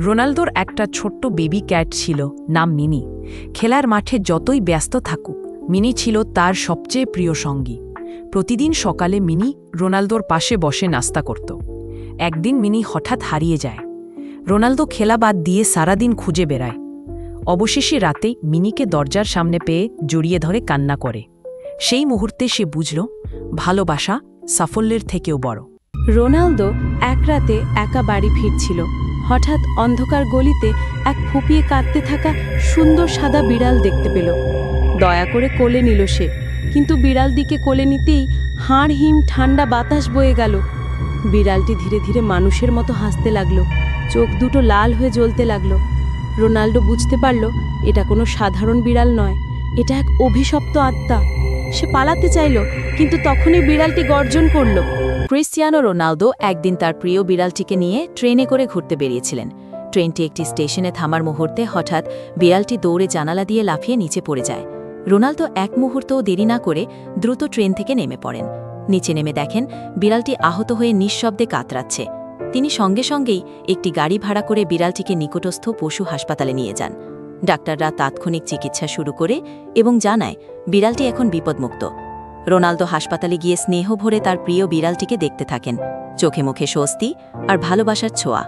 রোনালদোর একটা ছোট্ট বেবি ক্যাট ছিল, নাম মিনি। খেলার মাঠে যতই ব্যস্ত থাকুক, মিনি ছিল তার সবচেয়ে প্রিয় সঙ্গী। প্রতিদিন সকালে মিনি রোনালদোর পাশে বসে নাস্তা করত। একদিন মিনি হঠাৎ হারিয়ে যায়। রোনালদো খেলা বাদ দিয়ে সারাদিন খুঁজে বেড়ায়। অবশেষে রাতেই মিনিকে দরজার সামনে পেয়ে জড়িয়ে ধরে কান্না করে। সেই মুহূর্তে সে বুঝল, ভালোবাসা সাফল্যের থেকেও বড়। রোনালদো এক রাতে একা বাড়ি ফিরছিল। হঠাৎ অন্ধকার গলিতে এক ফুপিয়ে কাঁদতে থাকা সুন্দর সাদা বিড়াল দেখতে পেল। দয়া করে কোলে নিল সে, কিন্তু বিড়ালটিকে কোলে নিতেই হাড় হিম ঠান্ডা বাতাস বয়ে গেল। বিড়ালটি ধীরে ধীরে মানুষের মতো হাসতে লাগলো, চোখ দুটো লাল হয়ে জ্বলতে লাগলো। রোনালদো বুঝতে পারল এটা কোনো সাধারণ বিড়াল নয়, এটা এক অভিশপ্ত আত্মা। সে পালাতে চাইল, কিন্তু তখনই বিড়ালটি গর্জন করল। ক্রিস্টিয়ানো রোনালদো একদিন তার প্রিয় বিড়ালটিকে নিয়ে ট্রেনে করে ঘুরতে বেরিয়েছিলেন। ট্রেনটি একটি স্টেশনে থামার মুহূর্তে হঠাৎ বিড়ালটি দৌড়ে জানালা দিয়ে লাফিয়ে নিচে পড়ে যায়। রোনালদো এক মুহূর্তও দেরি না করে দ্রুত ট্রেন থেকে নেমে পড়েন। নিচে নেমে দেখেন বিড়ালটি আহত হয়ে নিঃশব্দে কাতরাচ্ছে। তিনি সঙ্গে সঙ্গেই একটি গাড়ি ভাড়া করে বিড়ালটিকে নিকটস্থ পশু হাসপাতালে নিয়ে যান। ডাক্তাররা তাৎক্ষণিক চিকিৎসা শুরু করে এবং জানায় বিড়ালটি এখন বিপদমুক্ত। রোনালদো হাসপাতালে গিয়ে স্নেহ ভরে তার প্রিয় বিড়ালটিকে দেখতে থাকেন, চোখে মুখে স্বস্তি আর ভালোবাসার ছোঁয়া।